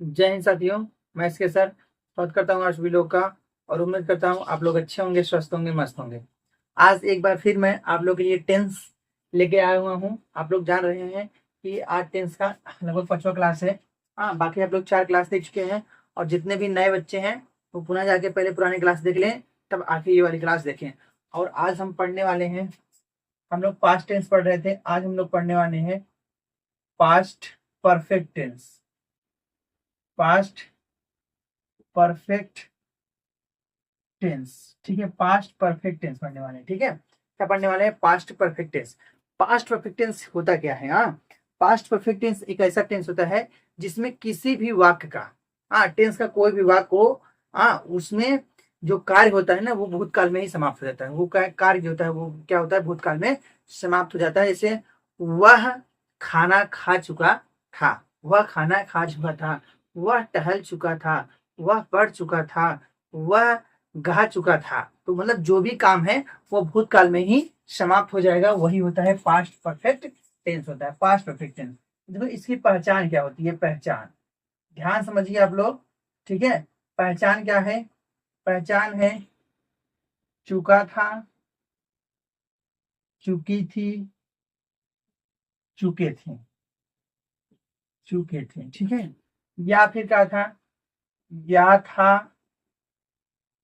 जय हिंद साथियों। मैं इसके सर स्वागत करता हूँ आप सभी लोग का। और उम्मीद करता हूँ आप लोग अच्छे होंगे, स्वस्थ होंगे, मस्त होंगे। आज एक बार फिर मैं आप लोग के लिए टेंस लेके आया हुआ हूँ। आप लोग जान रहे हैं कि आज टेंस का लगभग 5वां क्लास है। हाँ, बाकी आप लोग 4 क्लास देख चुके हैं। और जितने भी नए बच्चे हैं वो पुनः जाके पहले पुरानी क्लास देख लें, तब आके ये वाली क्लास देखें। और आज हम पढ़ने वाले हैं, हम लोग पास्ट टेंस पढ़ रहे थे, आज हम लोग पढ़ने वाले हैं past perfect tense. Past perfect tense, ठीक है। पास्ट परफेक्ट टेंस पढ़ने वाले हैं, ठीक है। क्या पढ़ने वाले हैं? Past perfect tense. Past perfect tense होता क्या है? हाँ, पास्ट परफेक्ट टेंस एक ऐसा टेंस होता है जिसमें किसी भी वाक्य का, हाँ, टेंस का कोई भी वाक्य हो, हाँ, उसमें जो कार्य होता है ना वो भूतकाल में ही समाप्त हो जाता है। वो कार्य जो होता है वो क्या होता है? भूतकाल में समाप्त हो जाता है। जैसे वह खाना खा चुका था, वह खाना खा चुका था, वह टहल चुका था, वह पढ़ चुका था, वह गा चुका था। तो मतलब जो भी काम है वो भूतकाल में ही समाप्त हो जाएगा, वही होता है पास्ट परफेक्ट टेंस होता है, पास्ट परफेक्ट टेंस। देखो इसकी पहचान क्या होती है? पहचान ध्यान समझिए आप लोग, ठीक है। पहचान क्या है? पहचान है चुका था, चुकी थी, चुके थे, चुके थे, ठीक है। या फिर क्या था? या था,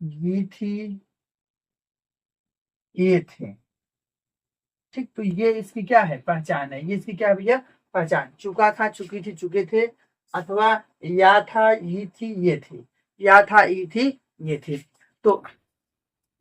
ये थी, ये थे, ठीक। तो ये इसकी क्या है? पहचान है। ये इसकी क्या है भैया? पहचान। चुका था, चुकी थी, चुके थे, अथवा या था, ये थी, ये थी, या था, ये थी, ये थी। तो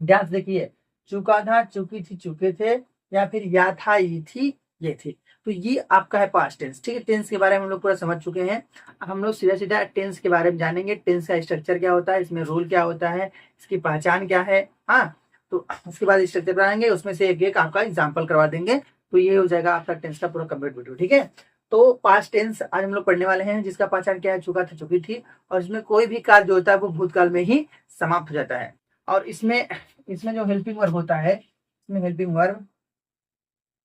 ध्यान से देखिए, चुका था, चुकी थी, चुके थे, या फिर या था, ये थी, ये थी। तो ये आपका है पास्ट टेंस, ठीक है। टेंस के बारे में हम लोग पूरा समझ चुके हैं। अब हम लोग सीधा सीधा टेंस के बारे में जानेंगे। टेंस का स्ट्रक्चर क्या होता है, इसमें रूल क्या होता है, इसकी पहचान क्या है। हाँ, तो उसके बाद स्ट्रक्चर बनाएंगे, उसमें से एक एक आपका एग्जाम्पल करवा देंगे। तो ये हो जाएगा आपका टेंस का पूरा कंप्लीट वीडियो, ठीक है। तो पास्ट टेंस आज हम लोग पढ़ने वाले हैं, जिसका पहचान क्या है? चुका था, चुकी थी। और इसमें कोई भी कार्य जो होता है वो भूतकाल में ही समाप्त हो जाता है। और इसमें इसमें जो हेल्पिंग वर्ब होता है, इसमें हेल्पिंग वर्ब,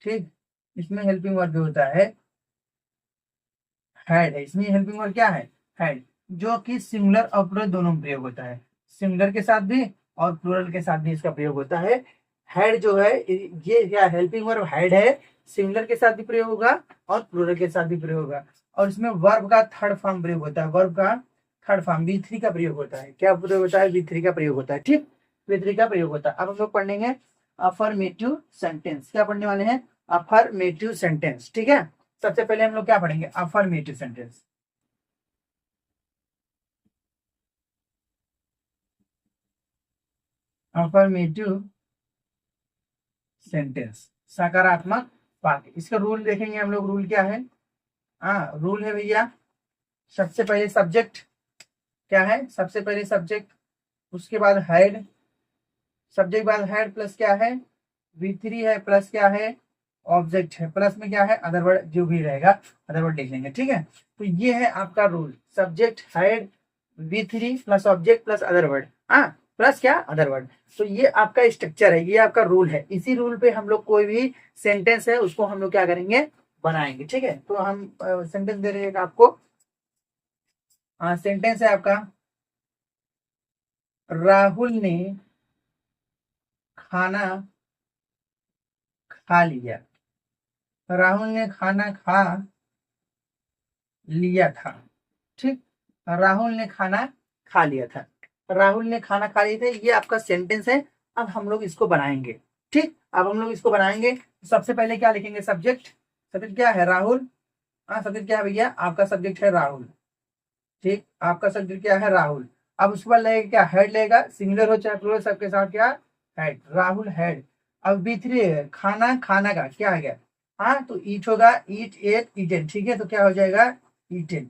ठीक, इसमें हेल्पिंग वर्ब जो होता है हैड है। इसमें हेल्पिंग वर्ब क्या है? हैड, जो कि सिंगुलर और प्लूरल दोनों में प्रयोग होता है। सिंगुलर के साथ भी और प्लूरल के साथ भी इसका प्रयोग होता है। हैड जो है, ये क्या हेल्पिंग वर्ब हैड है, सिंगुलर के साथ भी प्रयोग होगा और प्लूरल के साथ भी प्रयोग होगा। और इसमें वर्ब का थर्ड फॉर्म प्रयोग होता है, वर्ब का थर्ड फॉर्म V3 का प्रयोग होता है। क्या प्रयोग होता है? V3 का प्रयोग होता है, ठीक। V3 का प्रयोग होता है। अब हम लोग पढ़ेंगे अफर्मेटिव सेंटेंस। क्या पढ़ने वाले हैं? अफर्मेटिव सेंटेंस, ठीक है। सबसे पहले हम लोग क्या पढ़ेंगे? Affirmative sentence. अफर्मेटिव सेंटेंस, सकारात्मक वाक्य। इसका रूल देखेंगे हम लोग। रूल क्या है? हाँ, रूल है भैया, सबसे पहले सब्जेक्ट क्या है? सबसे पहले सब्जेक्ट, उसके बाद हेड, सब्जेक्ट बाद हेड प्लस क्या है? V3 है, प्लस क्या है? ऑब्जेक्ट है, प्लस में क्या है? अदर वर्ड जो भी रहेगा अदर वर्ड लिख लेंगे, ठीक है। तो ये है आपका rule, subject, head, V3 plus object plus other word, हाँ, प्लस क्या? Other word. तो ये आपका स्ट्रक्चर है, ये आपका रूल है। इसी रूल पे हम लोग कोई भी सेंटेंस है उसको हम लोग क्या करेंगे? बनाएंगे, ठीक है। तो हम सेंटेंस दे रहे हैं आपको। हाँ, सेंटेंस है आपका, राहुल ने खाना खा लिया। राहुल ने खाना खा लिया था, ठीक। राहुल ने खाना खा लिया था, राहुल ने खाना खा लिया था, ये आपका सेंटेंस है। अब हम लोग इसको बनाएंगे, ठीक। अब हम लोग इसको बनाएंगे। सबसे पहले क्या लिखेंगे? सब्जेक्ट, सब्जेक्ट क्या है? राहुल। हाँ, सब्जेक्ट क्या है भैया? आपका सब्जेक्ट है राहुल, ठीक। आपका सब्जेक्ट क्या है? राहुल। अब उसके बाद लगेगा क्या? हेड लगेगा, सिंगुलर हो चाहे प्लूरल, सबके साथ क्या? Head, Rahul head. अब V3 है, खाना, खाना का क्या है? हाँ, तो ईट होगा, ईट, एट, ईटेन, ठीक है। तो क्या हो जाएगा? ईटेन।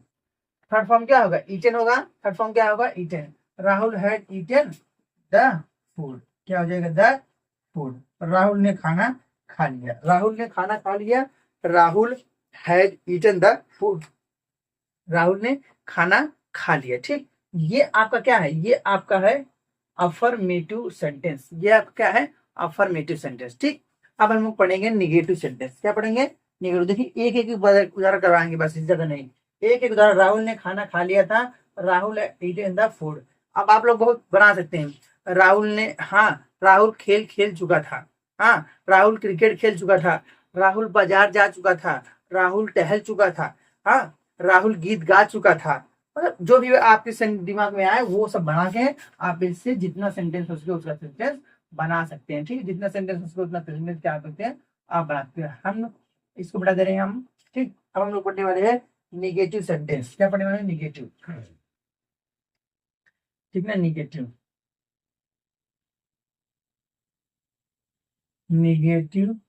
थर्ड फॉर्म क्या होगा? ईटेन होगा। थर्ड फॉर्म क्या होगा? Eaten. Rahul had eaten the food, क्या हो जाएगा? The food. राहुल ने खाना खा लिया, राहुल ने खाना खा लिया, Rahul had eaten the food, Rahul ने खाना खा लिया, ठीक। ये आपका क्या है? ये आपका है अफर्मेटिव सेंटेंस। ये आपका क्या है? अफर्मेटिव सेंटेंस, ठीक। अब हम लोग पढ़ेंगे निगेटिव सेंटेंस। क्या पढ़ेंगे? निगेटिव। देखिए एक एक उदाहरण करवाएंगे बस, ज्यादा नहीं। एक उदाहरण, राहुल ने खाना खा लिया था, राहुल ईटेन द फूड। अब आप लोग बहुत बना सकते हैं, राहुल ने, हाँ, राहुल खेल खेल चुका था, हाँ, राहुल क्रिकेट खेल चुका था, राहुल बाजार जा चुका था, राहुल टहल चुका था, हाँ, राहुल गीत गा चुका था। मतलब जो भी आपके दिमाग में आए वो सब बना के आप इससे जितना सेंटेंस हो सके उसका सेंटेंस बना सकते हैं। ठीक है, जितना सेंटेंस हो सके उतना सेंटेंस क्या करते हैं आप बना सकते हैं। हम इसको बढ़ा दे रहे हैं हम। ठीक, अब हम लोग पढ़ने वाले हैं निगेटिव सेंटेंस। क्या पढ़ने वाले हैं? निगेटिव। ठीक ना, निगेटिव, निगेटिव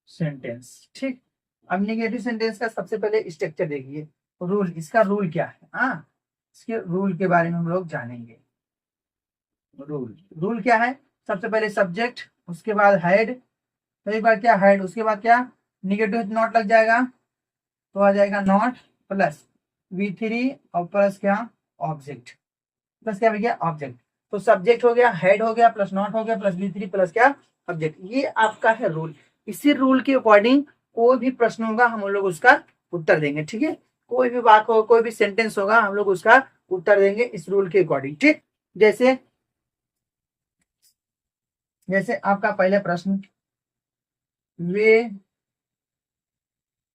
सेंटेंस। ठीक, अब निगेटिव सेंटेंस का सबसे पहले स्ट्रक्चर देखिए, रूल, इसका रूल क्या है, हाँ, इसके रूल के बारे में हम लोग जानेंगे। रूल, रूल क्या है? सबसे पहले सब्जेक्ट, उसके बाद हेड, तो एक बार क्या हेड, उसके बाद क्या, निगेटिव नॉट लग जाएगा, तो आ जाएगा नॉट प्लस V3 और प्लस क्या, ऑब्जेक्ट, प्लस क्या भैया, ऑब्जेक्ट। तो सब्जेक्ट हो गया, हेड हो गया, प्लस नॉट हो गया, प्लस V3 प्लस क्या, ऑब्जेक्ट। ये आपका है रूल। इसी रूल के अकॉर्डिंग कोई भी प्रश्न होगा हम लोग उसका उत्तर देंगे। ठीक है, कोई भी वाक्य हो, कोई भी सेंटेंस होगा, हम लोग उसका उत्तर देंगे इस रूल के अकॉर्डिंग। ठीक, जैसे जैसे आपका पहला प्रश्न, वे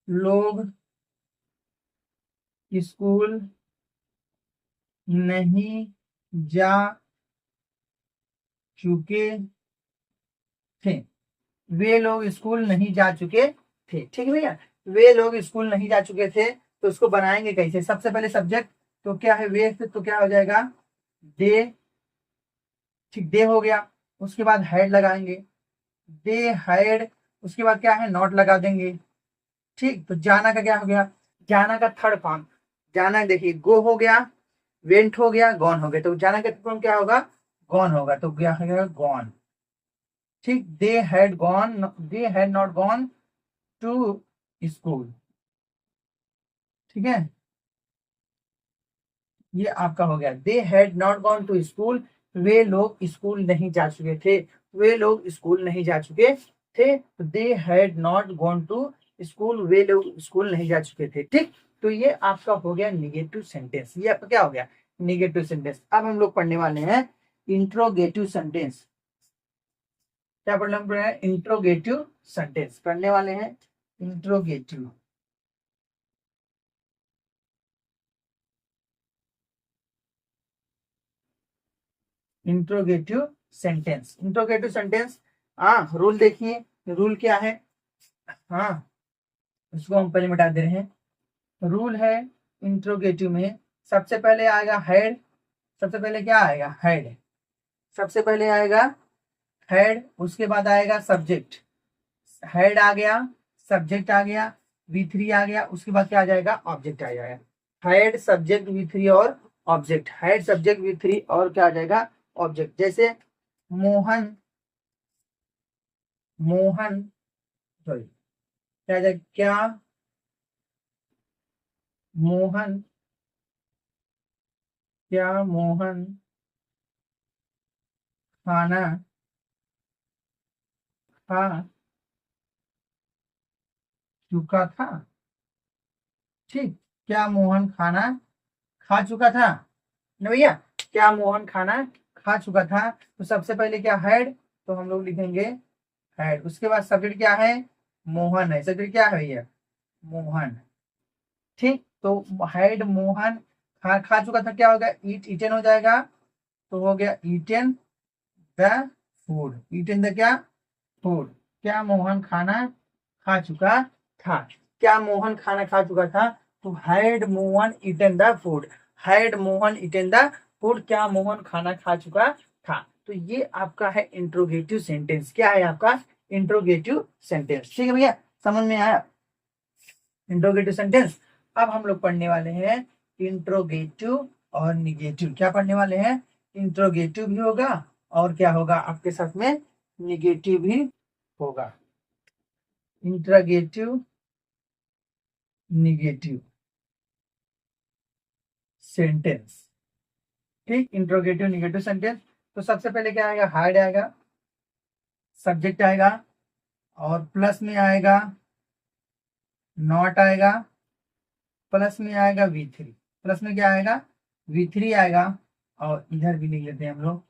लोग स्कूल नहीं जा चुके थे। वे लोग स्कूल नहीं जा चुके थे। ठीक है भैया, वे लोग स्कूल नहीं जा चुके थे, तो उसको बनाएंगे कैसे? सबसे पहले सब्जेक्ट, तो क्या है वे, तो क्या हो जाएगा दे। ठीक, दे हो गया, उसके बाद हेड लगाएंगे, दे हेड, उसके बाद क्या है, नॉट लगा देंगे। ठीक, तो जाना का क्या हो गया, जाना का थर्ड फॉर्म, जाना देखिए, गो हो गया, वेंट हो गया, गॉन हो गया, तो जाना का फॉर्म क्या होगा, गॉन होगा, तो क्या हो गया, गॉन। ठीक, they had not gone to school. ठीक है, ये आपका हो गया, they had not gone to school, वे लोग स्कूल नहीं जा चुके थे, वे लोग स्कूल नहीं जा चुके थे, तो they had not gone to school, वे लोग स्कूल नहीं जा चुके थे। ठीक, तो ये आपका हो गया निगेटिव सेंटेंस। ये आपका क्या हो गया, निगेटिव सेंटेंस। अब हम लोग पढ़ने वाले हैं इंट्रोगेटिव सेंटेंस। क्या पढ़ना है? इंट्रोगेटिव सेंटेंस पढ़ने वाले हैं। Interrogative, interrogative sentence, interrogative sentence. हाँ, रूल देखिए, रूल क्या है, हाँ, उसको हम पहले मिटा दे रहे हैं। रूल है इंट्रोगेटिव में, सबसे पहले आएगा हेड, सबसे पहले क्या आएगा, हेड, सबसे पहले आएगा हेड, उसके बाद आएगा सब्जेक्ट, हेड आ गया, सब्जेक्ट आ गया, V3 आ गया, उसके बाद क्या आ जाएगा, ऑब्जेक्ट आ जाएगा। हेड सब्जेक्ट V3 और ऑब्जेक्ट, हेड सब्जेक्ट V3 और क्या आ जाएगा, ऑब्जेक्ट। जैसे मोहन, मोहन, सॉरी, क्या आ जाएगा, क्या मोहन, क्या मोहन खाना खा चुका था। ठीक, क्या मोहन खाना खा चुका था ना भैया, क्या मोहन खाना खा चुका था। तो सबसे पहले क्या, हेड, तो हम लोग लिखेंगे हेड, उसके बाद सब्जेक्ट क्या है, मोहन है, सब्जेक्ट क्या है भैया, मोहन। ठीक, तो हेड मोहन खा चुका था, क्या होगा, ईटन हो जाएगा, तो हो गया eaten the food, eaten the क्या, फूड। क्या मोहन खाना खा चुका था, क्या मोहन खाना खा चुका था, तो had Mohan eaten the food, had Mohan eaten the food, क्या मोहन खाना खा चुका था। तो ये आपका है इंट्रोगेटिव सेंटेंस। क्या है आपका, इंट्रोगेटिव सेंटेंस। ठीक है भैया, समझ में आया इंट्रोगेटिव सेंटेंस। अब हम लोग पढ़ने वाले हैं इंट्रोगेटिव और निगेटिव। क्या पढ़ने वाले हैं, इंट्रोगेटिव भी होगा और क्या होगा आपके साथ में, निगेटिव भी होगा। Interrogative, negative sentence. ठीक, इंट्रोगेटिव निगेटिव सेंटेंस। तो सबसे पहले क्या आएगा, हार्ड आएगा, सब्जेक्ट आएगा और प्लस में आएगा नॉट आएगा, प्लस में आएगा V3, प्लस में क्या आएगा V3 आएगा, और इधर भी लिख लेते हैं हम लोग,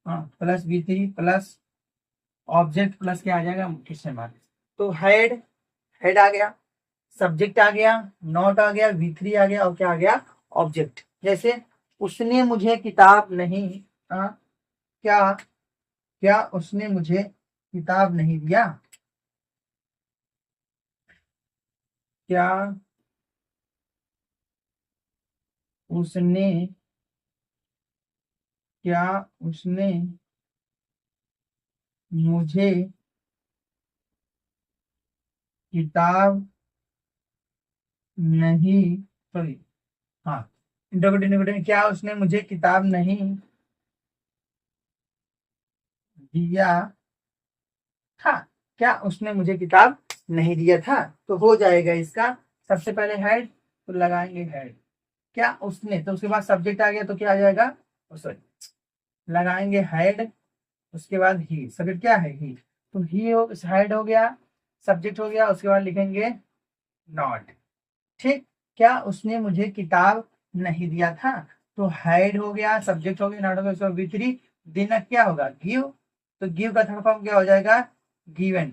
हाँ plus V3 plus object plus क्या आ जाएगा क्वेश्चन मार्क। तो हेड, हेड आ गया, सब्जेक्ट आ गया, नॉट आ गया, V3 आ गया, और क्या आ गया ऑब्जेक्ट। जैसे उसने मुझे किताब नहीं, क्या क्या उसने मुझे किताब नहीं दिया, क्या उसने, क्या उसने मुझे किताब नहीं, सॉरी, हाँ इंटरोगेटिव नेगेटिव, क्या उसने मुझे किताब नहीं दिया था, क्या उसने मुझे किताब नहीं दिया था। तो हो जाएगा इसका सबसे पहले हेड, तो लगाएंगे हेड, क्या उसने, तो उसके बाद सब्जेक्ट आ गया तो क्या आ जाएगा, सॉरी लगाएंगे हेड, उसके बाद ही, सब्जेक्ट क्या है ही, तो ही हो, हेड हो गया, सब्जेक्ट हो गया, उसके बाद लिखेंगे नॉट। ठीक, क्या उसने मुझे किताब नहीं दिया था, तो हेड हो गया, सब्जेक्ट हो गया, नॉट हो गया, उसके बाद V3 देना क्या होगा गिव, तो गिव का थर्ड फॉर्म क्या हो जाएगा given.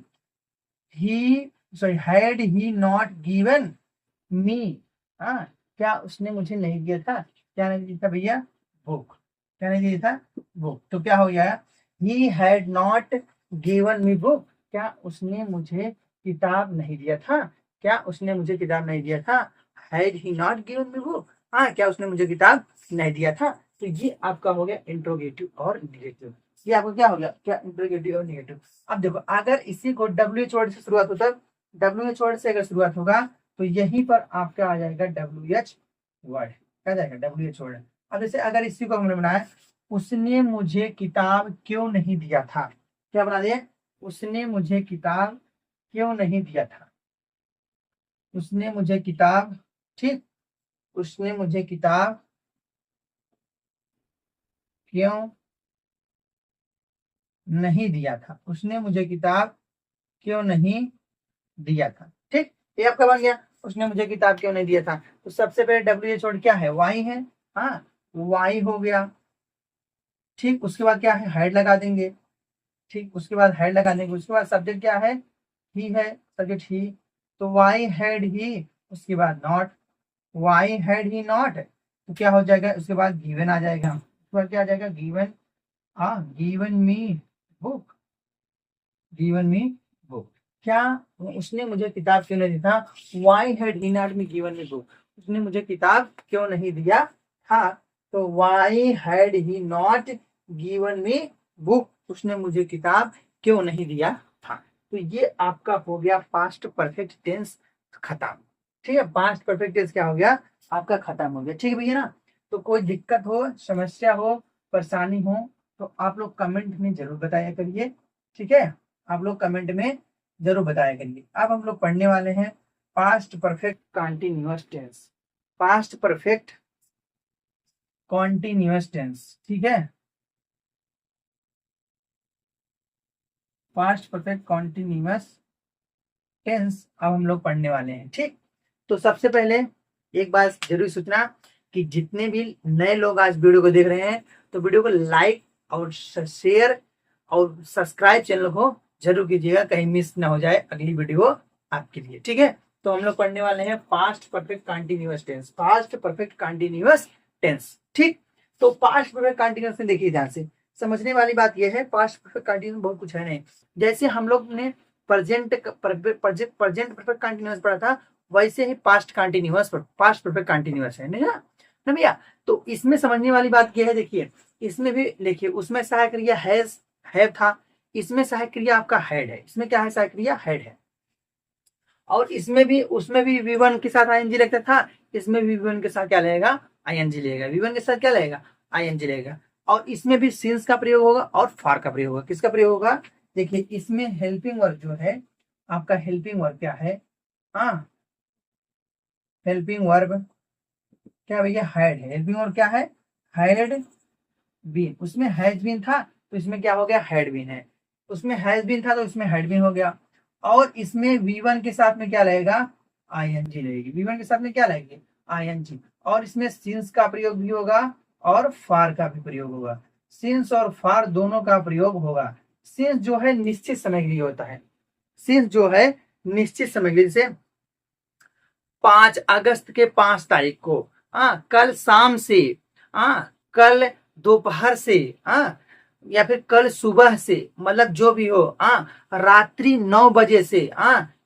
He, sorry had he not given मी, हाँ क्या उसने मुझे नहीं दिया था, क्या नहीं दिया था भैया बुक, क्या नहीं दिया था बुक, तो क्या हो गया he had not given me book, क्या उसने मुझे किताब नहीं दिया था, क्या उसने मुझे किताब नहीं दिया था, had he not given me book, हाँ क्या उसने मुझे किताब नहीं दिया था। तो ये आपका हो गया इंट्रोगेटिव और निगेटिव, ये आपका क्या हो गया, क्या इंट्रोगेटिव और निगेटिव। अब देखो अगर इसी को WH वर्ड से शुरुआत होता है, WH वर्ड से अगर शुरुआत होगा तो यहीं पर आपका आ जाएगा WH वर्ड, क्या जाएगा WH वर्ड। अब जैसे अगर इसी को हमने बनाया, उसने मुझे किताब क्यों नहीं दिया था, क्या बना दिए, उसने मुझे किताब क्यों नहीं दिया था, उसने मुझे किताब, ठीक, उसने मुझे किताब क्यों नहीं दिया था, उसने मुझे किताब क्यों नहीं दिया था। ठीक, ये आपका बन गया, उसने मुझे किताब क्यों नहीं दिया था। तो सबसे पहले WH वर्ड क्या है, वाई है, हाँ वाई हो गया, ठीक, उसके बाद क्या है हेड लगा देंगे, ठीक, उसके बाद हेड लगा देंगे, उसके बाद सब्जेक्ट क्या है ही है, सब्जेक्ट ही, तो वाई हैड ही, उसके बाद not, why had he not, तो क्या हो जाएगा उसके बाद गिवन आ जाएगा, उसके बाद क्या आ जाएगा गिवन, हाँ given me book, given me book, क्या उसने मुझे किताब क्यों नहीं दी था, why had he not me given me book, उसने मुझे किताब क्यों नहीं दिया था, तो why had he not given me book, उसने मुझे किताब क्यों नहीं दिया था। तो ये आपका हो गया पास्ट परफेक्ट टेंस खत्म। ठीक है, पास्ट परफेक्ट टेंस क्या हो गया आपका खत्म हो गया। ठीक है भैया ना, तो कोई दिक्कत हो, समस्या हो, परेशानी हो, तो आप लोग कमेंट में जरूर बताया करिए। ठीक है, आप लोग कमेंट में जरूर बताया करिए। अब हम लोग पढ़ने वाले हैं past perfect continuous tense, past perfect continuous tense. ठीक है, पास्ट परफेक्ट कॉन्टिन्यूअस टेंस अब हम लोग पढ़ने वाले हैं। ठीक, तो सबसे पहले एक बात जरूर सोचना कि जितने भी नए लोग आज वीडियो को देख रहे हैं तो वीडियो को लाइक और शेयर और सब्सक्राइब चैनल को जरूर कीजिएगा, कहीं मिस ना हो जाए अगली वीडियो आपके लिए। ठीक है, तो हम लोग पढ़ने वाले हैं past perfect continuous tense, past perfect continuous tense. ठीक, तो पास्ट परफेक्ट कंटिन्यूअस में देखिए ध्यान से, समझने वाली बात यह है पास्ट परफेक्ट कंटिन्यूअस बहुत कुछ है नहीं। जैसे हम लोग ने प्रेजेंट परफेक्ट कंटिन्यूअस पढ़ा था, वैसे ही past continuous past perfect continuous है ना भैया। तो इसमें समझने वाली बात यह है, देखिए इसमें भी देखिए, उसमें सहायक क्रिया हैज हैव था, इसमें सहायक क्रिया आपका हैड है, इसमें क्या है सहायक क्रिया हैड है, और इसमें भी उसमें भी V1 के साथ ING लगता था, इसमें भी V1 के साथ क्या लगेगा ING लगेगा, V1 के साथ क्या लगेगा ING लगेगा, और इसमें भी सिंस का प्रयोग होगा और फॉर का प्रयोग होगा। किसका प्रयोग होगा, देखिए इसमें हेल्पिंग वर्ब जो है आपका, हेल्पिंग वर्ब क्या है, हाँ हेल्पिंग वर्ब क्या भैया हैड है, हेल्पिंग वर्ब क्या है हैड बीन, उसमें हैज बीन था तो इसमें क्या हो गया हैड बीन है, उसमें हैज बीन था तो इसमें हैड बीन हो गया, और इसमें V1 के साथ में क्या लगेगा आईएनजी लगेगी, V1 के साथ में क्या लगेगी, आईएनजी। और इसमें सिंस का प्रयोग भी होगा और फार का भी प्रयोग होगा, सिंस और फार दोनों का प्रयोग होगा। सिंस जो है निश्चित समय के लिए होता है, सिंस जो है निश्चित समय के लिए, जैसे 5 अगस्त के 5 तारीख को, कल शाम से, कल दोपहर से, या फिर कल सुबह से, मतलब जो भी हो, रात्रि 9 बजे से,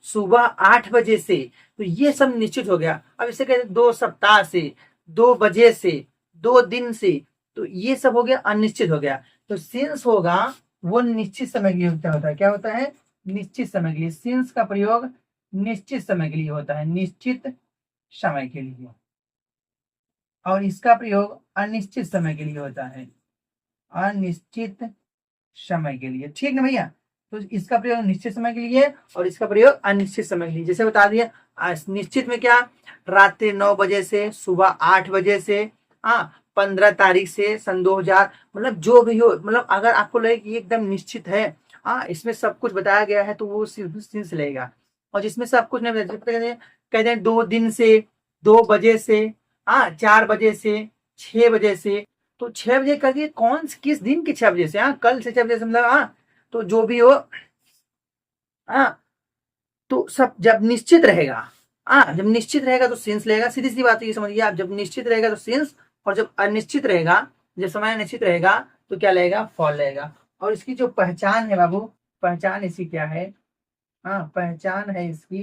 सुबह 8 बजे से, तो ये सब निश्चित हो गया। अब इसे कहते हैं 2 सप्ताह से, 2 बजे से, 2 दिन से, तो ये सब हो गया अनिश्चित हो गया। तो सिंस होगा वो निश्चित समय के लिए होता है, क्या होता है, निश्चित समय के लिए। सिंस का प्रयोग निश्चित समय के लिए होता है, निश्चित समय के लिए, और इसका प्रयोग अनिश्चित समय के लिए होता है, अनिश्चित समय के लिए, ठीक ना भैया। तो इसका प्रयोग निश्चित समय के लिए और इसका प्रयोग अनिश्चित समय के लिए। जैसे बता दिया, निश्चित में क्या, रात्रि 9 बजे से सुबह 8 बजे से, 15 तारीख से सन 2000, मतलब जो भी हो, मतलब अगर आपको लगे कि एकदम निश्चित है, इसमें सब कुछ बताया गया है, तो वो सिंस लेगा। और जिसमें सब कुछ नहीं बताया, कहते हैं 2 दिन से, 2 बजे से, 4 बजे से, 6 बजे से, तो 6 बजे कर दिए, कौन किस दिन के 6 बजे से, कल से 6 बजे से, मतलब तो जो भी हो, तो सब जब निश्चित रहेगा, जब निश्चित रहेगा तो सिंस लेगा, सीधी सी बात है, ये समझिए आप, जब निश्चित रहेगा तो सिंस, और जब अनिश्चित रहेगा, जब समय निश्चित रहेगा तो क्या लेगा, फॉल लेगा। और इसकी जो पहचान है बाबू, पहचान इसकी क्या है, पहचान है इसकी,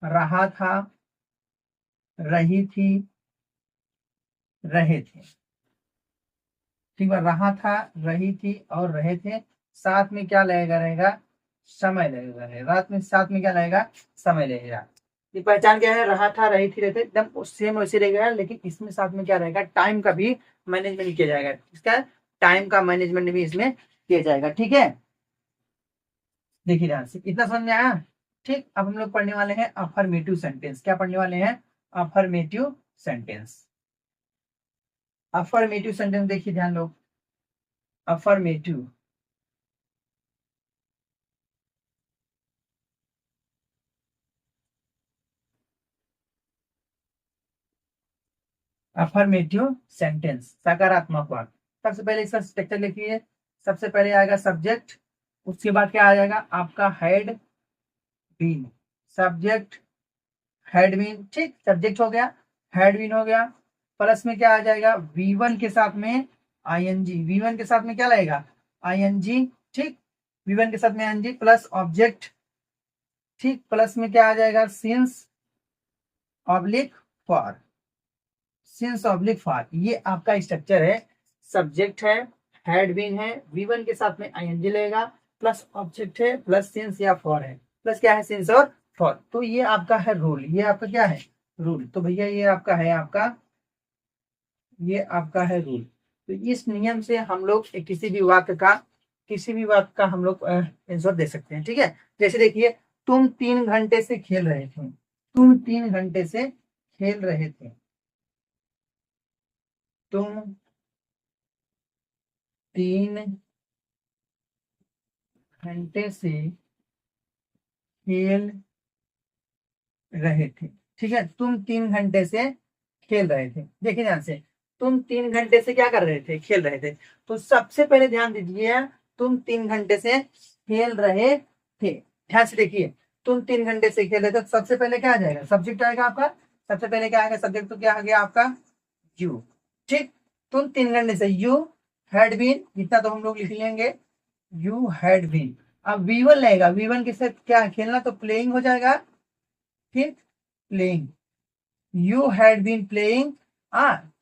रहा था, रही थी, रहे थे, ठीक है, रहा था, रही थी और रहे थे, साथ में क्या लगेगा, रहेगा समय लगेगा, रात में साथ में क्या लगेगा, समय लगेगा। ये पहचान क्या है, रहा था, रही थी, रहते, एकदम सेम वैसे रहेगा, लेकिन इसमें साथ में क्या रहेगा, टाइम का भी मैनेजमेंट किया जाएगा, इसका टाइम का मैनेजमेंट भी इसमें किया जाएगा, ठीक है। देखिए ध्यान से, इतना समझ में आया, ठीक। अब हम लोग पढ़ने वाले हैं अफर्मेटिव सेंटेंस। क्या पढ़ने वाले हैं, अफर्मेटिव सेंटेंस। अफर्मेटिव सेंटेंस देखिए ध्यान लो, अफर्मेटिव, अफर्मेटिव सेंटेंस, सकारात्मक वाक्य। सबसे पहले इसका स्ट्रक्चर लिखिए, सबसे पहले आएगा सब्जेक्ट, उसके बाद क्या आ जाएगा आपका had been, subject had been, ठीक, सब्जेक्ट हो गया, हेड बीन हो गया, प्लस में क्या आ जाएगा, V1 के साथ में आईएनजी, V1 के साथ में क्या लगेगा, आईएनजी, ठीक, V1 के साथ में आईएनजी प्लस ऑब्जेक्ट, ठीक, प्लस में क्या आ जाएगा, since oblique for, since oblique for, ये आपका स्ट्रक्चर है। सब्जेक्ट है, हेड बीन है, V1 के साथ में आईएनजी लगेगा, प्लस ऑब्जेक्ट है, प्लस सिंस या फॉर है, प्लस क्या है, सिंस और फॉर। तो ये आपका है रूल, ये आपका क्या है, रूल। तो भैया ये आपका है, आपका ये आपका है रूल। तो इस नियम से हम लोग किसी भी वाक्य का, किसी भी वाक्य का हम लोग आंसर दे सकते हैं, ठीक है। जैसे देखिए, तुम 3 घंटे से खेल रहे थे, तुम 3 घंटे से खेल रहे थे, तुम 3 घंटे से खेल रहे थे, ठीक है, तुम 3 घंटे से खेल रहे थे। देखिए ध्यान से, तुम 3 घंटे से क्या कर रहे थे, खेल रहे थे। तो सबसे पहले ध्यान दीजिए, तुम 3 घंटे से खेल रहे थे, ध्यान से देखिए, तुम 3 घंटे से खेल रहे थे, तो सबसे पहले क्या आ जाएगा, सब्जेक्ट आएगा आपका, सबसे पहले क्या आएगा सब्जेक्ट, तो क्या आ गया आपका, यू, ठीक। तुम 3 घंटे से, यू हैड बीन, इतना तो हम लोग लिख लेंगे, यू हैड बीन। अब V1 लगेगा, V1 के साथ क्या खेलना, तो प्लेइंग हो जाएगा, ठीक, playing, you had been playing,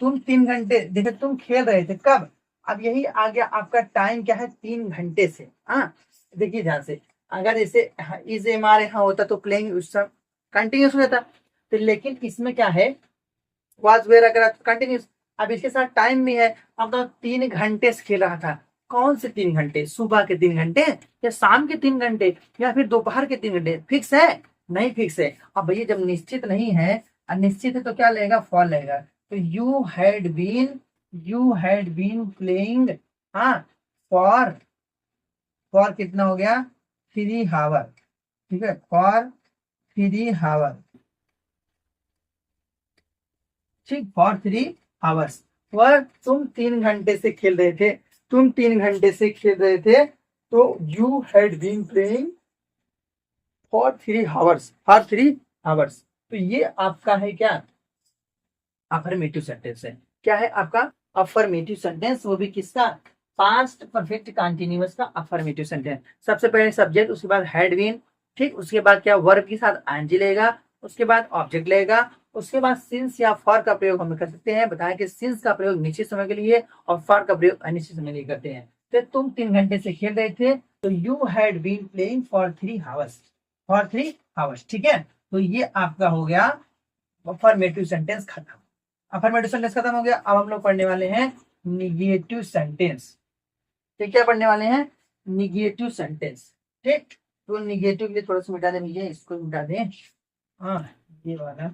तुम 3 घंटे, देखो तुम खेल रहे थे कब, अब यही आ गया आपका टाइम क्या है, 3 घंटे से, देखिए ध्यान से, अगर जैसे इस हमारे यहाँ होता तो प्लेइंग उस समय कंटिन्यूस हो जाता, तो लेकिन इसमें क्या है, वाज वेयर अगर कंटिन्यूस, अब इसके साथ टाइम भी है, अब तो 3 घंटे से खेल रहा था, कौन से 3 घंटे, सुबह के 3 घंटे या शाम के 3 घंटे या फिर दोपहर के 3 घंटे, फिक्स है, नहीं फिक्स है। अब भैया जब निश्चित नहीं है, अनिश्चित है, तो क्या लेगा, फॉल लेगा। तो you had been playing, for, for कितना हो गया, 3 हावर, ठीक है, फॉर 3 हावर, ठीक, फॉर 3 आवर्स। वह तुम 3 घंटे से खेल रहे थे, तुम 3 घंटे से खेल रहे थे, तो you had been playing for 3 hours. तो ये आपका है क्या, अफर्मेटिव सेंटेंस है। क्या है आपका अफर्मेटिव सेंटेंस, वो भी किसका, पास्ट परफेक्ट कंटिन्यूअस का अफर्मेटिव सेंटेंस। सबसे पहले सब्जेक्ट, उसके बाद हैड बीन, ठीक, उसके बाद क्या वर्ब के साथ आईएनजी लगेगा, उसके बाद ऑब्जेक्ट लगेगा, उसके बाद सिंस या फॉर का प्रयोग हम कर सकते हैं। बताया कि सिंस का प्रयोग निश्चित समय के लिए और फॉर का प्रयोग अनिश्चित समय के लिए करते हैं। तो तुम 3 घंटे से खेल रहे थे, तो you had been playing for 3 hours, ठीक है। तो ये आपका हो गया अफर्मेटिव सेंटेंस खत्म। अफर्मेटिव सेंटेंस खत्म हो गया। अब हम लोग पढ़ने वाले हैं निगेटिव सेंटेंस। ठीक, क्या पढ़ने वाले हैं, निगेटिव सेंटेंस। ठीक, तो निगेटिव के लिए थोड़ा सा मिटा दें भैया, इसको मिटा दें। हाँ, ये वाला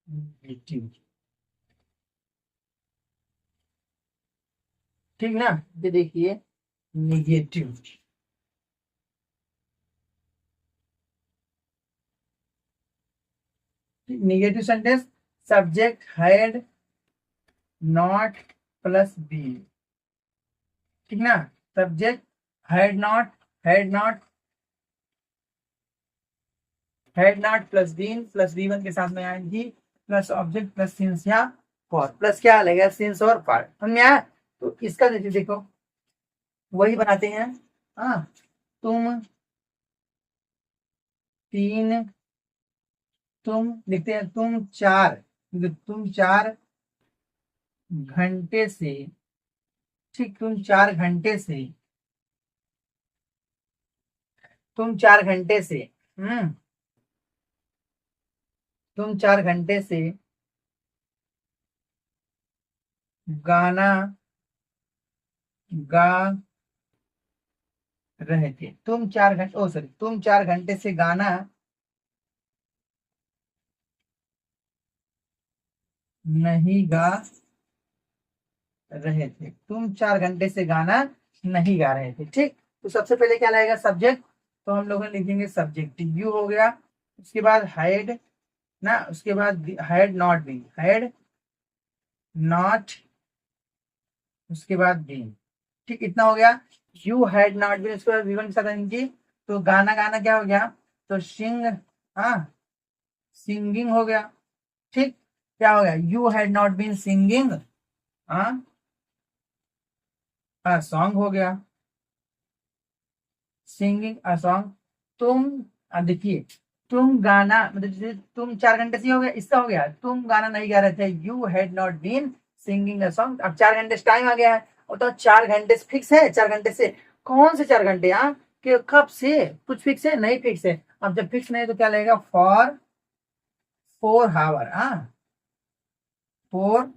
निगेटिव, ठीक ना। ये देखिए negative, negative sentence, subject had not plus be, ठीक ना। Subject had not plus be one के साथ में आएंगी, प्लस ऑब्जेक्ट प्लस सिंस या फॉर, प्लस क्या लगेगा, सिंस और फॉर, समझ में आया। तो इसका देखिए, देखो वही बनाते हैं। हाँ, तुम तीन, तुम लिखते हैं तुम 4 घंटे से, ठीक, तुम 4 घंटे से, हम्म, तुम 4 घंटे से गाना गा रहे थे। तुम 4 घंटे से गाना नहीं गा रहे थे, तुम 4 घंटे से गाना नहीं गा रहे थे, ठीक। तो सबसे पहले क्या लगेगा, सब्जेक्ट। तो हम लोग लिखेंगे सब्जेक्ट यू हो गया, उसके बाद हैड ना, उसके बाद हैड नॉट, उसके बाद बीन, ठीक, इतना हो गया। यू हैड नॉट बीन, उसके बाद वी1 के साथ आएंगे, तो गाना गाना क्या हो गया, तो सिंग, हाँ, सिंगिंग हो गया, ठीक। क्या हो गया, you had not been singing song हो गया, सिंगिंग अ सॉन्ग। तुम देखिए, तुम गाना मतलब जैसे तुम 4 घंटे से हो गया, इसका हो गया तुम गाना नहीं गा रहे थे, you had not been singing a song. अब 4 घंटे से टाइम आ गया है, और तो 4 घंटे से फिक्स है, 4 घंटे से कौन से 4 घंटे, कि कब से, कुछ फिक्स है नहीं, फिक्स है। अब जब फिक्स नहीं तो क्या लगेगा, फॉर 4 आवर, 4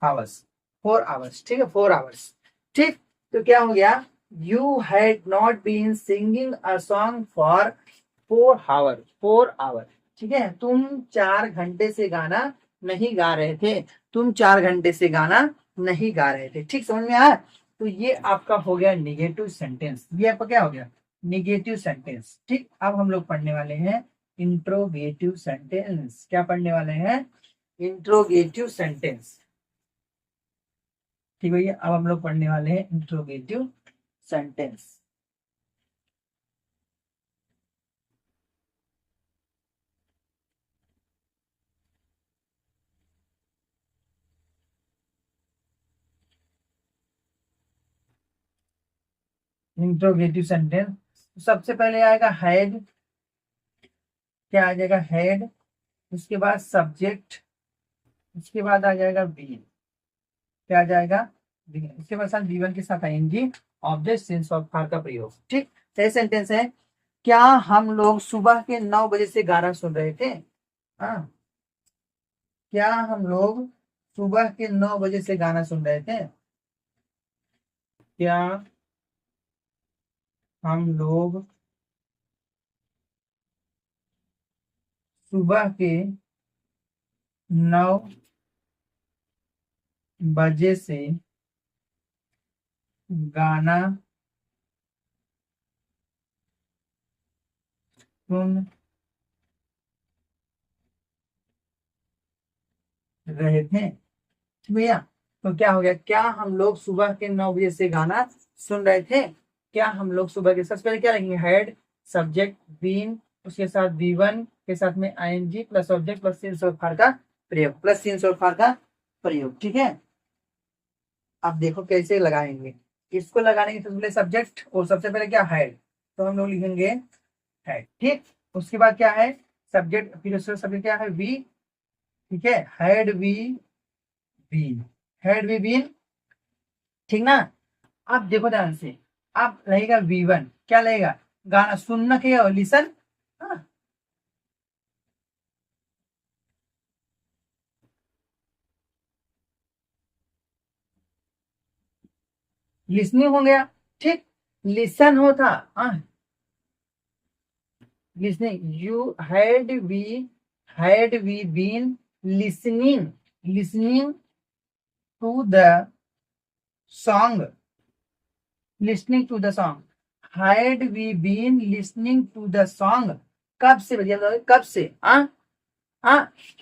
आवर्स, 4 आवर्स, ठीक है, 4 आवर्स, ठीक। तो क्या हो गया, you had not been singing a song for 4 hour, ठीक है। तुम 4 घंटे से गाना नहीं गा रहे थे, ठीक, समझ में आया। तो ये आपका हो गया निगेटिव सेंटेंस, ये आपका क्या हो गया, निगेटिव सेंटेंस, ठीक। अब हम लोग पढ़ने वाले हैं इंट्रोगेटिव सेंटेंस। क्या पढ़ने वाले हैं, इंट्रोगेटिव सेंटेंस, ठीक भैया। अब हम लोग पढ़ने वाले हैं इंट्रोगेटिव सेंटेंस। इंट्रोगेटिव सेंटेंस, सबसे पहले आएगा हैड, क्या आ जाएगा, हैड, उसके बाद सब्जेक्ट, उसके बाद आ जाएगा बीन, क्या आ जाएगा, बीन, उसके बाद साथ बी1 के साथ आएंगी ऑब्जेक्ट सिंस और फॉर का प्रयोग, ठीक। सही सेंटेंस है। क्या हम लोग सुबह के 9 बजे से गाना सुन रहे थे, हाँ, क्या हम लोग सुबह के 9 बजे से गाना सुन रहे थे, क्या हम लोग सुबह के 9 बजे से गाना सुन रहे थे। ठीक भैया, तो क्या हो गया, क्या हम लोग सुबह के 9 बजे से गाना सुन रहे थे? क्या हम लोग सुबह के, सबसे पहले क्या लिखेंगे, हेड, सब्जेक्ट, बीन, उसके साथ V1 के साथ में ING plus object plus since और फार का प्रयोग, प्लस सिंस और फार का प्रयोग। ठीक है, अब देखो कैसे लगाएंगे इसको। लगाने के सबसे पहले सब्जेक्ट और सबसे पहले क्या, हेड, तो हम लोग लिखेंगे हेड। ठीक, उसके बाद क्या है सब्जेक्ट, फिर उसका सब्जेक्ट क्या है वी। ठीक है, had we been, had we been. ठीक ना, अब देखो ध्यान से, अब रहेगा V1, क्या लगेगा, गाना सुनना के और लिसन। लिसनिंग हो गया। ठीक, लिसन होता, listening, you had we been listening, listening to the song, listening to the song, had we been listening to the song. कब से भैया, कब से,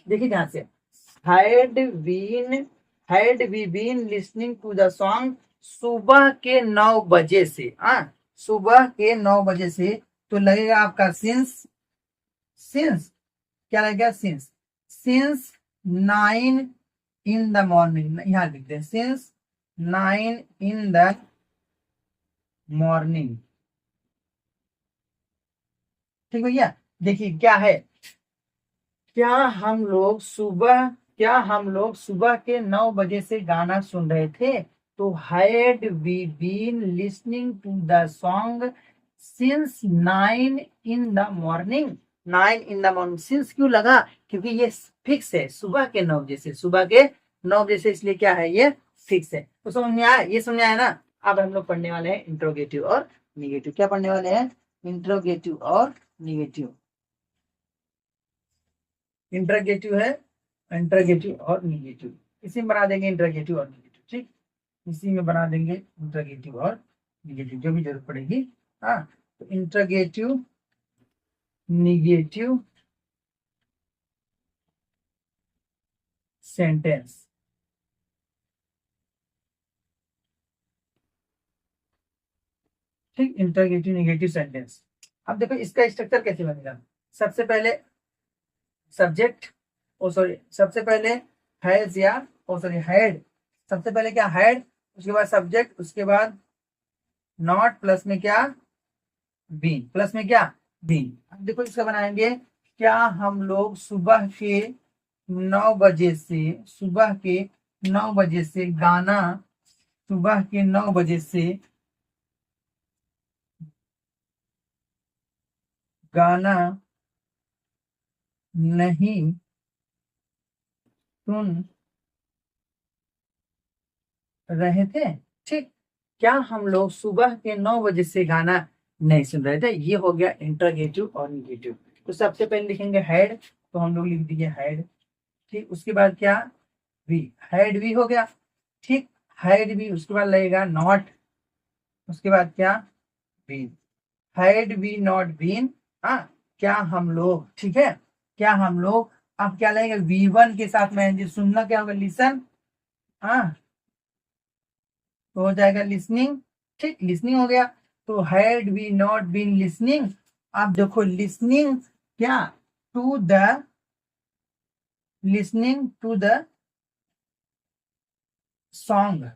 देखिए ध्यान से, had been, had we been listening to the song, सुबह के 9 बजे से, सुबह के 9 बजे से, तो लगेगा आपका सिंस, सिंस क्या लगेगा, since, since 9 in the morning, यहां लिखते हैं सिंस 9 इन द मॉर्निंग। ठीक भैया, देखिए क्या है, क्या हम लोग सुबह, क्या हम लोग सुबह के 9 बजे से गाना सुन रहे थे? तो had we been listening to the song since 9 in the morning, 9 in the morning. Since क्यों लगा, क्योंकि ये फिक्स है, सुबह के 9 बजे से, सुबह के 9 बजे से, इसलिए क्या है, ये फिक्स है। तो समझ में आया, ये समझ में आया ना। अब हम लोग पढ़ने वाले हैं इंट्रोगेटिव और निगेटिव। क्या पढ़ने वाले हैं, इंट्रोगेटिव और निगेटिव। इंटरगेटिव है, इंटरगेटिव और निगेटिव, इसी में बना देंगे इंटरगेटिव और निगेटिव। ठीक, इसी में बना देंगे इंटरगेटिव और निगेटिव, जो भी जरूरत पड़ेगी। हाँ, तो इंटरगेटिव, निगेटिव सेंटेंस। ठीक, इंटरगेटिव निगेटिव सेंटेंस। अब देखो इसका स्ट्रक्चर कैसे बनेगा। सबसे पहले सब्जेक्ट, ओ सॉरी, सबसे पहले हैज या ओ सॉरी हैड, सबसे पहले क्या, हैड, उसके बाद सब्जेक्ट, उसके बाद नॉट, प्लस में क्या, बीन, प्लस में क्या, बीन। अब देखो इसका बनाएंगे, क्या हम लोग सुबह के 9 बजे से, सुबह के 9 बजे से गाना, सुबह के 9 बजे से गाना नहीं सुन रहे थे? ठीक, क्या हम लोग सुबह के 9 बजे से गाना नहीं सुन रहे थे? ये हो गया इंटरगेटिव और निगेटिव। तो सबसे पहले लिखेंगे हैड, तो हम लोग लिख दिए हैड। ठीक, उसके बाद क्या, वी, हैड वी हो गया। ठीक, हैड वी, उसके बाद लगेगा नॉट, उसके बाद क्या, been, had we not been, क्या हम लोग, ठीक है, क्या हम लोग, अब क्या लगेगा V1 के साथ में सुनना क्या होगा, लिसन, हाँ, तो हो जाएगा लिसनिंग। ठीक, लिसनिंग हो गया। तो had we not been listening, अब देखो लिसनिंग क्या, to the, listening to the song,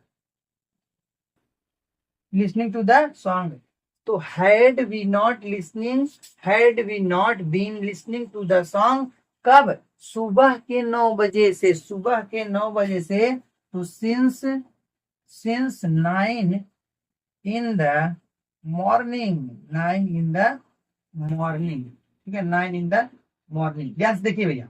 listening to the song. तो had we not listening, had we not been listening to the song, कब, सुबह के 9 बजे से, सुबह के 9 बजे से, तो since, since 9 in the morning, 9 in the morning. ठीक है, 9 इन द मॉर्निंग। ध्यान से देखिए भैया,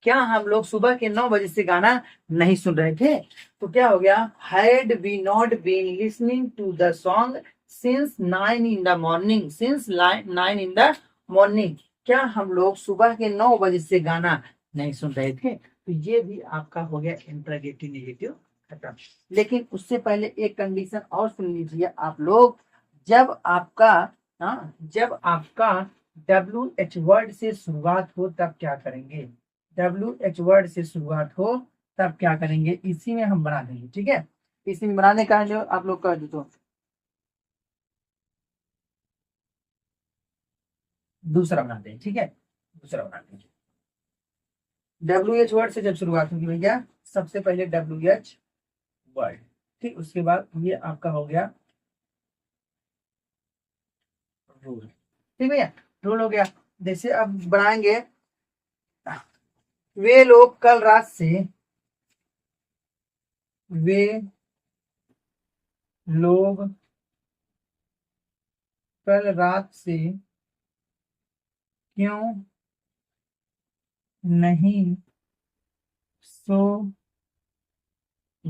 क्या हम लोग सुबह के 9 बजे से गाना नहीं सुन रहे थे? तो क्या हो गया, had we not been listening to the song since 9 in the morning, since 9 in the morning, क्या हम लोग सुबह के 9 बजे से गाना नहीं सुन रहे थे? तो ये भी आपका हो गया इंटरगेटिव निगेटिव खत्म। लेकिन उससे पहले एक कंडीशन और सुन लीजिए आप लोग, जब आपका, जब आपका WH वर्ड से शुरुआत हो तब क्या करेंगे, WH वर्ड से शुरुआत हो तब क्या करेंगे, इसी में हम बना देंगे। ठीक है, इसी में बनाने का जो आप लोग कर दो, तो दूसरा बनाते हैं। ठीक है, दूसरा बनाते हैं। WH वर्ड से जब शुरुआत होगी भैया, सबसे पहले WH वर्ड, ठीक, उसके बाद ये आपका हो गया रूल। ठीक भैया, रूल हो गया। जैसे अब बनाएंगे, वे लोग कल रात से, वे लोग कल रात से क्यों नहीं सो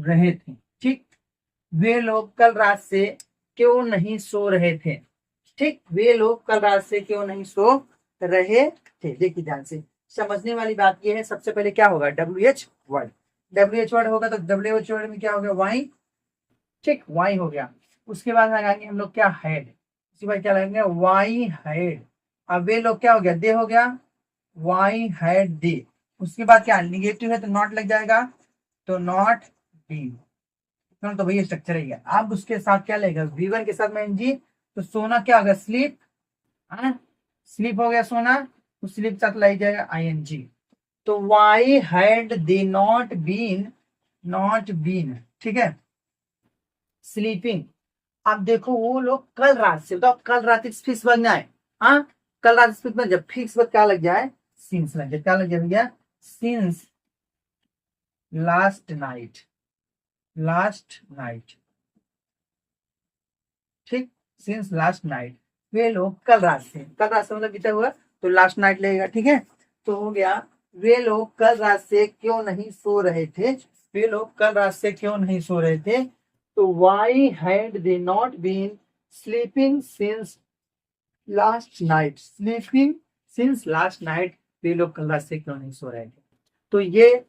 रहे थे। ठीक, वे लोग कल रात से क्यों नहीं सो रहे थे। ठीक, वे लोग कल रात से क्यों नहीं सो रहे थे। देखिए ध्यान से, समझने वाली बात यह है, सबसे पहले क्या होगा, WH वर्ड। WH वर्ड होगा तो WH वर्ड में क्या हो गया, वाई। ठीक, वाई हो गया। उसके बाद लगाएंगे हम लोग क्या, हेड। उसके बाद क्या लगाएंगे, वाई हेड। अब वे लोग क्या हो गया, दे हो गया, वाई हेड दे। उसके बाद क्या, निगेटिव है तो नॉट लग जाएगा, तो नॉट बी। तो भैया स्ट्रक्चर है ये। अब उसके साथ क्या लगेगा, V1 के साथ में एनजी, तो सोना क्या होगा, स्लीप। स्लीप हो गया सोना, उस स्लीप के साथ लाई जाएगा ING। तो why had they not been, not been, ठीक है, स्लीपिंग। अब देखो वो लोग कल रात से, बताओ कल रात फिक्स बन जाए। हाँ, कल रात फिक्स बन, जब फिक्स बन क्या लग जाए, सिंस लग जाए। क्या लग जाए भैया, since last night, last night. ठीक, सिंस लास्ट नाइट, वे लोग कल रात से, कल रात से मतलब बीता हुआ, तो लास्ट नाइट लगेगा। ठीक है, तो हो गया, वे लोग कल रात से क्यों नहीं सो रहे थे। वे लोग कल रात से क्यों नहीं सो रहे थे, तो why had they not been sleeping since last night. Sleeping since last night, वे लोग कल रात से क्यों नहीं सो रहे थे। तो ये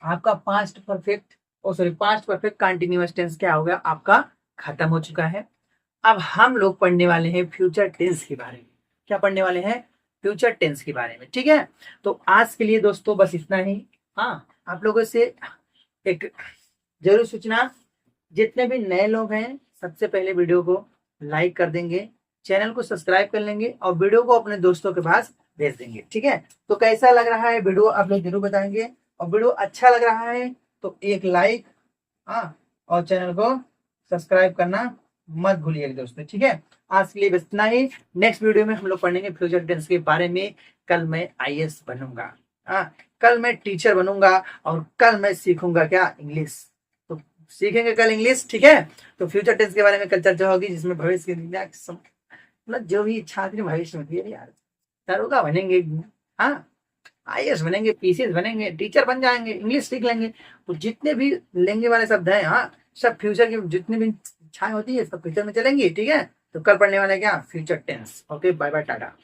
आपका past perfect, oh sorry, past perfect continuous tense क्या हो गया आपका, खत्म हो चुका है। अब हम लोग पढ़ने वाले हैं फ्यूचर टेंस के बारे में। क्या पढ़ने वाले हैं, फ्यूचर टेंस के बारे में। ठीक है, तो आज के लिए दोस्तों बस इतना ही। हाँ, आप लोगों से एक जरूर सूचना, जितने भी नए लोग हैं सबसे पहले वीडियो को लाइक कर देंगे, चैनल को सब्सक्राइब कर लेंगे और वीडियो को अपने दोस्तों के पास भेज देंगे। ठीक है, तो कैसा लग रहा है वीडियो आप लोग जरूर बताएंगे, और वीडियो अच्छा लग रहा है तो एक लाइक, हाँ, और चैनल को सब्सक्राइब करना मत भूलिएगा दोस्तों। ठीक है, आज के लिए बस इतना ही। नेक्स्ट वीडियो में हम लोग पढ़ेंगे फ्यूचर टेंस के बारे में। कल मैं IAS बनूंगा, हाँ, कल मैं टीचर बनूंगा, और कल मैं सीखूंगा क्या, इंग्लिश। तो सीखेंगे कल इंग्लिश। ठीक है, तो फ्यूचर टेंस के बारे में कल चर्चा होगी, जिसमें भविष्य की मतलब जो भी इच्छा आती है भविष्य में, यार दरोगा बनेंगे, हाँ, IAS बनेंगे, PCS बनेंगे, टीचर बन जाएंगे, इंग्लिश सीख लेंगे। तो जितने भी लेंगे वाले शब्द हैं, हाँ, सब फ्यूचर की जितनी भी इच्छाएं होती है सब फ्यूचर में चलेंगी। ठीक है, तो कल पढ़ने वाले क्या, future tense. Okay, bye bye, Tata.